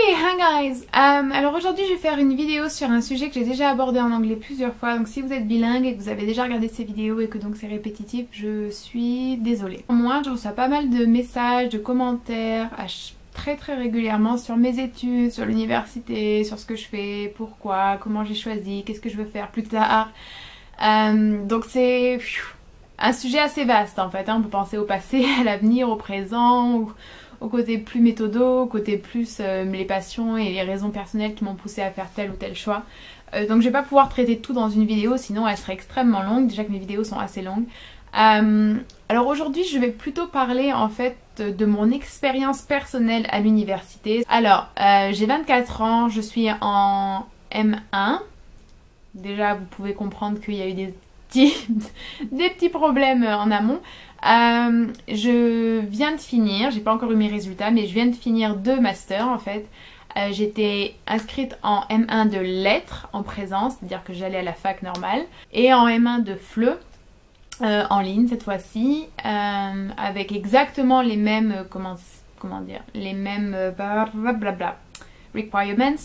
hi guys! Alors aujourd'hui je vais faire une vidéo sur un sujet que j'ai déjà abordé en anglais plusieurs fois, donc si vous êtes bilingue et que vous avez déjà regardé ces vidéos et que donc c'est répétitif, je suis désolée. Moi je reçois pas mal de messages, de commentaires très régulièrement sur mes études, sur l'université, sur ce que je fais, pourquoi, comment j'ai choisi, qu'est-ce que je veux faire plus tard. Donc c'est un sujet assez vaste en fait, hein. On peut penser au passé, à l'avenir, au présent, ou au côté plus méthodo, au côté plus les passions et les raisons personnelles qui m'ont poussé à faire tel ou tel choix. Donc je vais pas pouvoir traiter tout dans une vidéo, sinon elle serait extrêmement longue, déjà que mes vidéos sont assez longues. Alors aujourd'hui je vais plutôt parler en fait de mon expérience personnelle à l'université. Alors j'ai 24 ans, je suis en M1. Déjà vous pouvez comprendre qu'il y a eu des petits problèmes en amont. Je viens de finir, j'ai pas encore eu mes résultats, mais je viens de finir 2 masters en fait. J'étais inscrite en M1 de lettres en présence, c'est-à-dire que j'allais à la fac normale, et en M1 de FLE, en ligne cette fois-ci, avec exactement les mêmes, comment dire, les mêmes blablabla, requirements.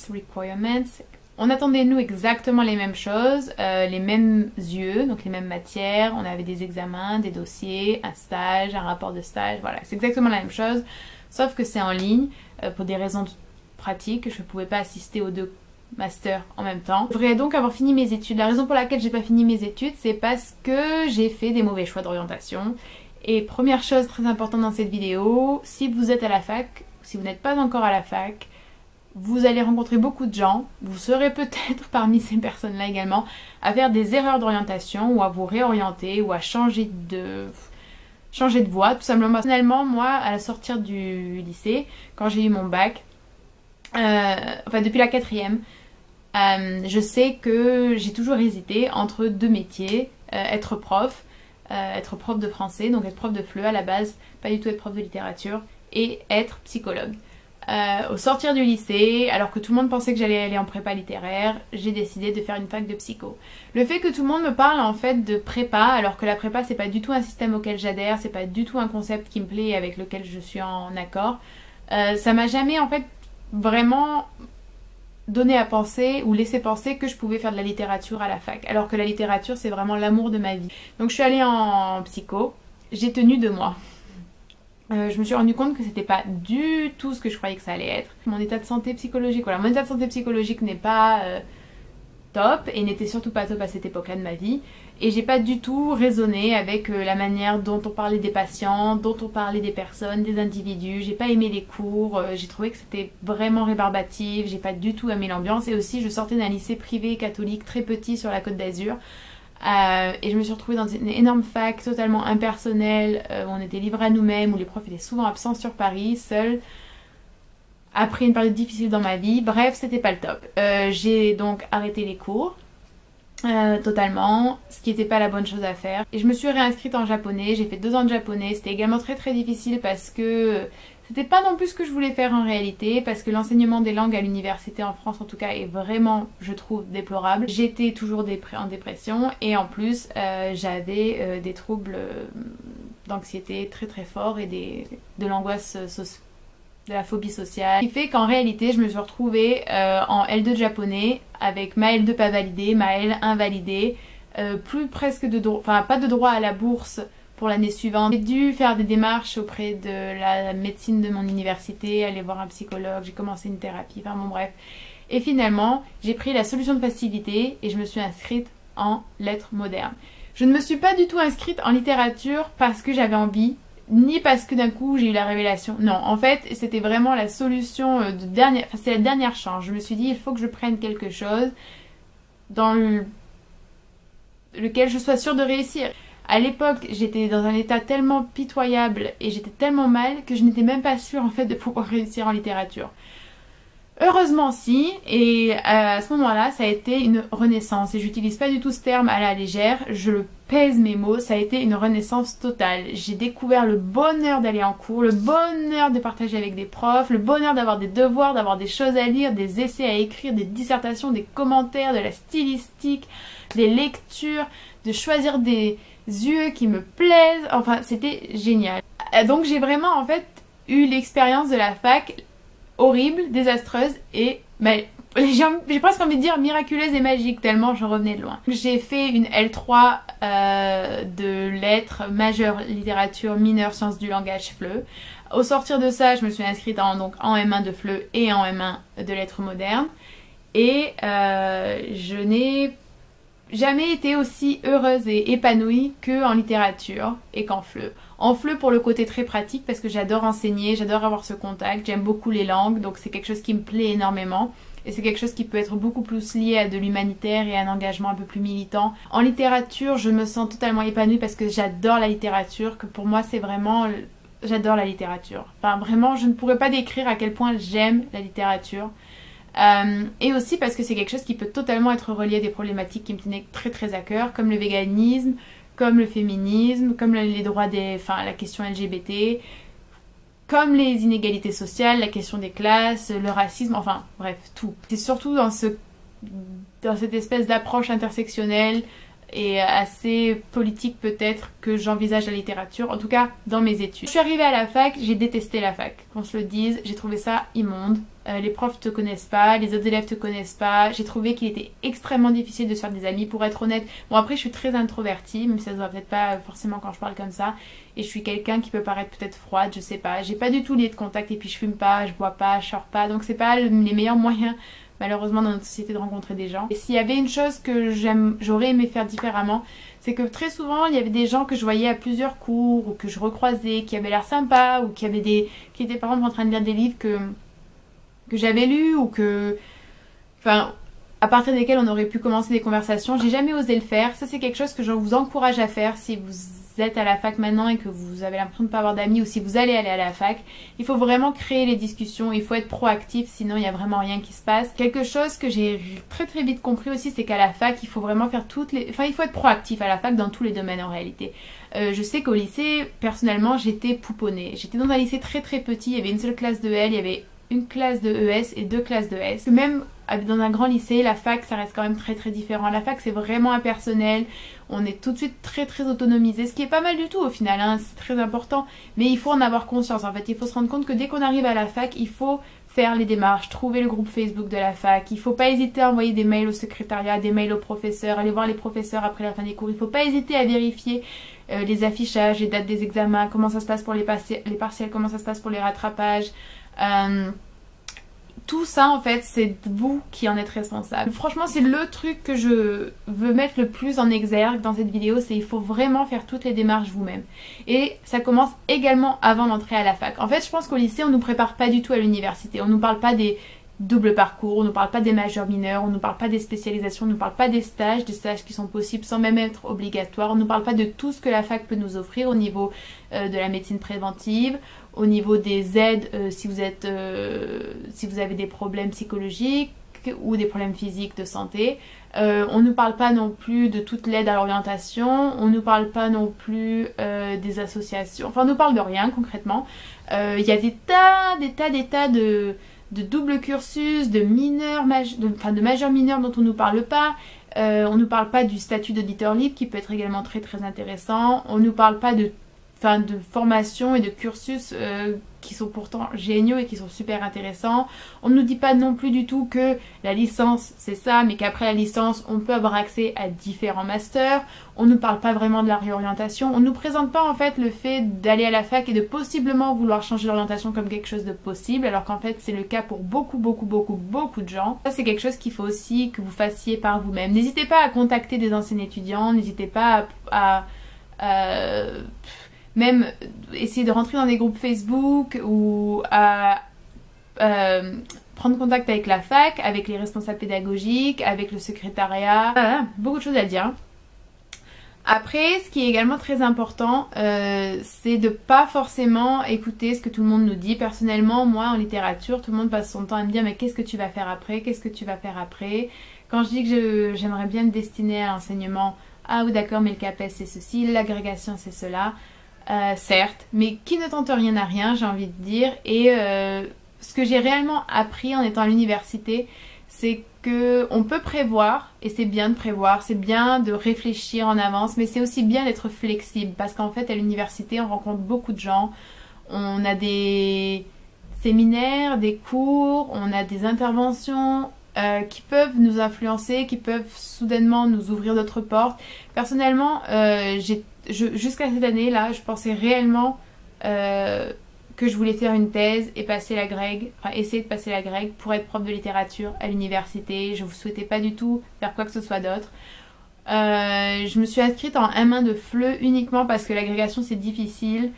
On attendait nous exactement les mêmes choses, les mêmes yeux, donc les mêmes matières, on avait des examens, des dossiers, un stage, un rapport de stage, voilà, c'est exactement la même chose, sauf que c'est en ligne, pour des raisons pratiques, je ne pouvais pas assister aux 2 masters en même temps. Je devrais donc avoir fini mes études. La raison pour laquelle j'ai pas fini mes études, c'est parce que j'ai fait des mauvais choix d'orientation. Et première chose très importante dans cette vidéo, si vous êtes à la fac, si vous n'êtes pas encore à la fac, vous allez rencontrer beaucoup de gens, vous serez peut-être parmi ces personnes-là également, à faire des erreurs d'orientation ou à vous réorienter ou à changer de voie, tout simplement. Personnellement, moi, à la sortir du lycée, quand j'ai eu mon bac, enfin depuis la 4e, je sais que j'ai toujours hésité entre 2 métiers, être prof de français, donc être prof de FLE à la base, pas du tout être prof de littérature, et être psychologue. Au sortir du lycée, alors que tout le monde pensait que j'allais aller en prépa littéraire, j'ai décidé de faire une fac de psycho. Le fait que tout le monde me parle en fait de prépa, alors que la prépa c'est pas du tout un système auquel j'adhère, c'est pas du tout un concept qui me plaît et avec lequel je suis en accord, ça m'a jamais en fait vraiment donné à penser ou laissé penser que je pouvais faire de la littérature à la fac, alors que la littérature c'est vraiment l'amour de ma vie. Donc je suis allée en psycho, j'ai tenu 2 mois. Je me suis rendu compte que c'était pas du tout ce que je croyais que ça allait être. Mon état de santé psychologique, voilà, mon état de santé psychologique n'est pas top et n'était surtout pas top à cette époque-là de ma vie. Et j'ai pas du tout raisonné avec la manière dont on parlait des patients, dont on parlait des personnes, des individus. J'ai pas aimé les cours, j'ai trouvé que c'était vraiment rébarbatif, j'ai pas du tout aimé l'ambiance. Et aussi, je sortais d'un lycée privé catholique très petit sur la Côte d'Azur. Et je me suis retrouvée dans une énorme fac totalement impersonnelle, où on était livrés à nous-mêmes, où les profs étaient souvent absents sur Paris, seuls, après une période difficile dans ma vie. Bref, c'était pas le top. J'ai donc arrêté les cours totalement, ce qui n'était pas la bonne chose à faire. Et je me suis réinscrite en japonais, j'ai fait 2 ans de japonais, c'était également très difficile parce que c'était pas non plus ce que je voulais faire en réalité, parce que l'enseignement des langues à l'université en France en tout cas est vraiment, je trouve, déplorable. J'étais toujours en dépression et en plus j'avais des troubles d'anxiété très forts et de l'angoisse de la phobie sociale. Ce qui fait qu'en réalité je me suis retrouvée en L2 de japonais avec ma L2 pas validée, ma L1 validée, plus presque de droit, enfin pas de droit à la bourse pour l'année suivante. J'ai dû faire des démarches auprès de la médecine de mon université, aller voir un psychologue, j'ai commencé une thérapie, enfin bon bref. Et finalement, j'ai pris la solution de facilité et je me suis inscrite en lettres modernes. Je ne me suis pas du tout inscrite en littérature parce que j'avais envie, ni parce que d'un coup j'ai eu la révélation. Non, en fait, c'était vraiment la solution de dernière, enfin c'est la dernière chance. Je me suis dit, il faut que je prenne quelque chose dans lequel je sois sûre de réussir. À l'époque, j'étais dans un état tellement pitoyable et j'étais tellement mal que je n'étais même pas sûre en fait de pouvoir réussir en littérature. Heureusement si, et à ce moment-là, ça a été une renaissance. Et j'utilise pas du tout ce terme à la légère, je pèse mes mots, ça a été une renaissance totale. J'ai découvert le bonheur d'aller en cours, le bonheur de partager avec des profs, le bonheur d'avoir des devoirs, d'avoir des choses à lire, des essais à écrire, des dissertations, des commentaires, de la stylistique, des lectures, de choisir des yeux qui me plaisent, enfin c'était génial. Donc j'ai vraiment en fait eu l'expérience de la fac horrible, désastreuse et j'ai presque envie de dire miraculeuse et magique tellement je revenais de loin. J'ai fait une L3 de lettres majeures littérature, mineure sciences du langage FLE. Au sortir de ça, je me suis inscrite donc en M1 de FLE et en M1 de lettres modernes. Et je n'ai jamais été aussi heureuse et épanouie qu'en littérature et qu'en FLE. En FLE pour le côté très pratique parce que j'adore enseigner, j'adore avoir ce contact, j'aime beaucoup les langues, donc c'est quelque chose qui me plaît énormément. Et c'est quelque chose qui peut être beaucoup plus lié à de l'humanitaire et à un engagement un peu plus militant. En littérature, je me sens totalement épanouie parce que j'adore la littérature, que pour moi c'est vraiment... J'adore la littérature. Enfin vraiment, je ne pourrais pas décrire à quel point j'aime la littérature. Et aussi parce que c'est quelque chose qui peut totalement être relié à des problématiques qui me tenaient très très à cœur, comme le véganisme, comme le féminisme, comme les droits la question LGBT, comme les inégalités sociales, la question des classes, le racisme, enfin bref, tout. C'est surtout dans cette espèce d'approche intersectionnelle et assez politique peut-être que j'envisage la littérature, en tout cas dans mes études. Je suis arrivée à la fac, j'ai détesté la fac, qu'on se le dise, j'ai trouvé ça immonde. Les profs te connaissent pas, les autres élèves te connaissent pas, j'ai trouvé qu'il était extrêmement difficile de se faire des amis, pour être honnête. Bon après je suis très introvertie, même si ça se voit peut-être pas forcément quand je parle comme ça, et je suis quelqu'un qui peut paraître peut-être froide, je sais pas, j'ai pas du tout lié de contact et puis je fume pas, je bois pas, je sors pas, donc c'est pas les meilleurs moyens malheureusement dans notre société de rencontrer des gens. Et s'il y avait une chose que j'aurais aimé faire différemment, c'est que très souvent il y avait des gens que je voyais à plusieurs cours ou que je recroisais, qui avaient l'air sympas ou qui étaient par exemple en train de lire des livres que j'avais lus ou à partir desquels on aurait pu commencer des conversations. J'ai jamais osé le faire. Ça c'est quelque chose que je vous encourage à faire si vous êtes à la fac maintenant et que vous avez l'impression de ne pas avoir d'amis, ou si vous allez aller à la fac. Il faut vraiment créer les discussions, il faut être proactif, sinon il n'y a vraiment rien qui se passe. Quelque chose que j'ai très très vite compris aussi, c'est qu'à la fac il faut vraiment faire il faut être proactif à la fac dans tous les domaines en réalité. Je sais qu'au lycée, personnellement j'étais pouponnée. J'étais dans un lycée très très petit, il y avait une seule classe de L, il y avait une classe de ES et 2 classes de S. Même dans un grand lycée, la fac ça reste quand même très très différent. La fac c'est vraiment impersonnel, on est tout de suite très très autonomisé, ce qui est pas mal du tout au final, hein, c'est très important. Mais il faut en avoir conscience en fait, il faut se rendre compte que dès qu'on arrive à la fac, il faut faire les démarches, trouver le groupe Facebook de la fac, il faut pas hésiter à envoyer des mails au secrétariat, des mails aux professeurs, aller voir les professeurs après la fin des cours, il faut pas hésiter à vérifier les affichages, les dates des examens, comment ça se passe pour les partiels, comment ça se passe pour les rattrapages. Tout ça en fait c'est vous qui en êtes responsable. Franchement c'est le truc que je veux mettre le plus en exergue dans cette vidéo, c'est il faut vraiment faire toutes les démarches vous-même. Et ça commence également avant l'entrée à la fac. En fait je pense qu'au lycée on nous prépare pas du tout à l'université, on nous parle pas des doubles parcours, on nous parle pas des majeurs mineurs, on nous parle pas des spécialisations, on nous parle pas des stages qui sont possibles sans même être obligatoires, on nous parle pas de tout ce que la fac peut nous offrir au niveau de la médecine préventive, au niveau des aides si vous avez des problèmes psychologiques ou des problèmes physiques de santé. On ne nous parle pas non plus de toute l'aide à l'orientation, on ne nous parle pas non plus des associations, enfin on nous parle de rien concrètement. Il y a des tas de double cursus, de mineurs, de majeurs mineurs dont on ne nous parle pas. On ne nous parle pas du statut d'auditeur libre qui peut être également très très intéressant. On ne nous parle pas de formation et de cursus qui sont pourtant géniaux et qui sont super intéressants. On ne nous dit pas non plus du tout que la licence c'est ça, mais qu'après la licence on peut avoir accès à différents masters. On ne nous parle pas vraiment de la réorientation. On ne nous présente pas en fait le fait d'aller à la fac et de possiblement vouloir changer d'orientation comme quelque chose de possible, alors qu'en fait c'est le cas pour beaucoup de gens. Ça c'est quelque chose qu'il faut aussi que vous fassiez par vous-même. N'hésitez pas à contacter des anciens étudiants, n'hésitez pas à même essayer de rentrer dans des groupes Facebook ou à prendre contact avec la fac, avec les responsables pédagogiques, avec le secrétariat. Voilà, beaucoup de choses à dire. Après, ce qui est également très important, c'est de pas forcément écouter ce que tout le monde nous dit. Personnellement, moi en littérature, tout le monde passe son temps à me dire mais qu'est-ce que tu vas faire après? Qu'est-ce que tu vas faire après? Quand je dis que j'aimerais bien me destiner à l'enseignement, ah oui d'accord mais le CAPES c'est ceci, l'agrégation c'est cela. Certes, mais qui ne tente rien n'a rien, j'ai envie de dire. Et ce que j'ai réellement appris en étant à l'université, c'est que on peut prévoir, et c'est bien de prévoir, c'est bien de réfléchir en avance, mais c'est aussi bien d'être flexible, parce qu'en fait à l'université on rencontre beaucoup de gens, on a des séminaires, des cours, on a des interventions qui peuvent nous influencer, qui peuvent soudainement nous ouvrir d'autres portes. Personnellement, jusqu'à cette année-là, je pensais réellement que je voulais faire une thèse et passer la grecque, enfin essayer de passer la grecque pour être prof de littérature à l'université. Je ne souhaitais pas du tout faire quoi que ce soit d'autre. Je me suis inscrite en M1 de FLE uniquement parce que l'agrégation c'est difficile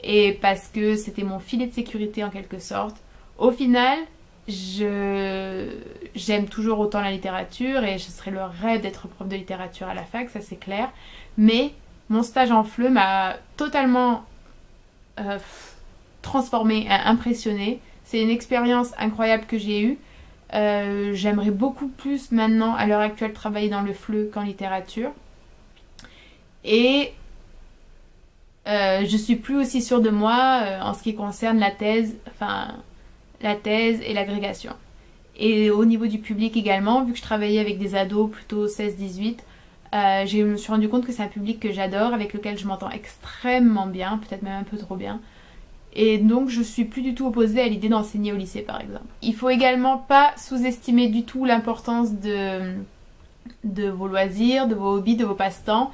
et parce que c'était mon filet de sécurité en quelque sorte. Au final, j'aime toujours autant la littérature et ce serait le rêve d'être prof de littérature à la fac, ça c'est clair. Mais mon stage en FLE m'a totalement transformée, impressionnée. C'est une expérience incroyable que j'ai eue. J'aimerais beaucoup plus maintenant, à l'heure actuelle, travailler dans le FLE qu'en littérature. Et je suis plus aussi sûre de moi en ce qui concerne la thèse et l'agrégation. Et au niveau du public également, vu que je travaillais avec des ados plutôt 16-18, je me suis rendu compte que c'est un public que j'adore, avec lequel je m'entends extrêmement bien, peut-être même un peu trop bien. Et donc je suis plus du tout opposée à l'idée d'enseigner au lycée par exemple. Il faut également pas sous-estimer du tout l'importance de vos loisirs, de vos hobbies, de vos passe-temps,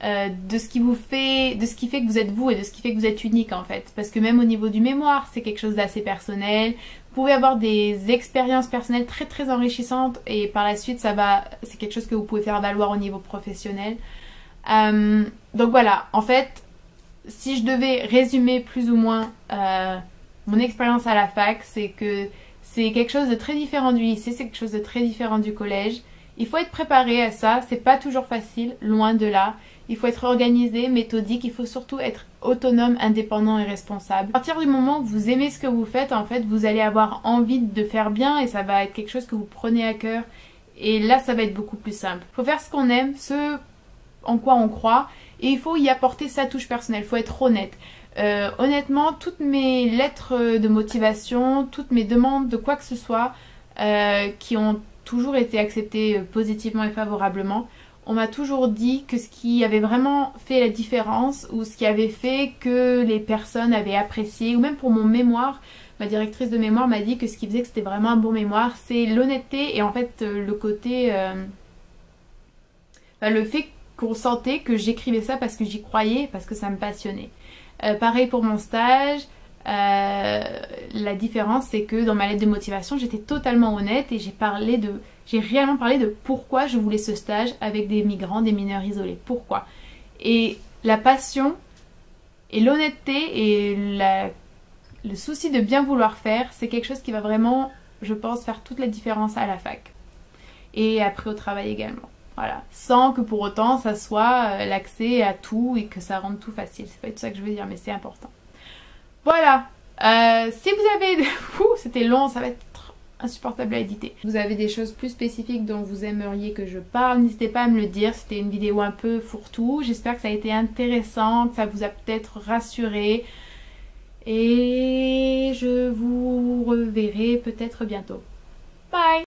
de ce qui fait que vous êtes vous et de ce qui fait que vous êtes unique en fait. Parce que même au niveau du mémoire, c'est quelque chose d'assez personnel. Vous pouvez avoir des expériences personnelles très très enrichissantes et par la suite c'est quelque chose que vous pouvez faire valoir au niveau professionnel. Donc voilà, en fait, si je devais résumer plus ou moins mon expérience à la fac, c'est que c'est quelque chose de très différent du lycée, c'est quelque chose de très différent du collège. Il faut être préparé à ça, c'est pas toujours facile, loin de là. Il faut être organisé, méthodique, il faut surtout être autonome, indépendant et responsable. À partir du moment où vous aimez ce que vous faites, en fait, vous allez avoir envie de faire bien et ça va être quelque chose que vous prenez à cœur. Et là, ça va être beaucoup plus simple. Il faut faire ce qu'on aime, ce en quoi on croit, et il faut y apporter sa touche personnelle, il faut être honnête. Honnêtement, toutes mes lettres de motivation, toutes mes demandes de quoi que ce soit, qui ont toujours été acceptées positivement et favorablement, on m'a toujours dit que ce qui avait vraiment fait la différence ou ce qui avait fait que les personnes avaient apprécié, ou même pour mon mémoire, ma directrice de mémoire m'a dit que ce qui faisait que c'était vraiment un bon mémoire, c'est l'honnêteté et en fait le côté... le fait qu'on sentait que j'écrivais ça parce que j'y croyais, parce que ça me passionnait. Pareil pour mon stage, la différence c'est que dans ma lettre de motivation j'étais totalement honnête et j'ai réellement parlé de pourquoi je voulais ce stage avec des migrants, des mineurs isolés. Pourquoi? Et la passion et l'honnêteté et le souci de bien vouloir faire, c'est quelque chose qui va vraiment, je pense, faire toute la différence à la fac. Et après au travail également. Voilà. Sans que pour autant ça soit l'accès à tout et que ça rende tout facile. C'est pas tout ça que je veux dire, mais c'est important. Voilà. Si vous avez... C'était long, ça va être insupportable à éditer. Vous avez des choses plus spécifiques dont vous aimeriez que je parle, n'hésitez pas à me le dire. C'était une vidéo un peu fourre-tout. J'espère que ça a été intéressant, que ça vous a peut-être rassuré. Et je vous reverrai peut-être bientôt.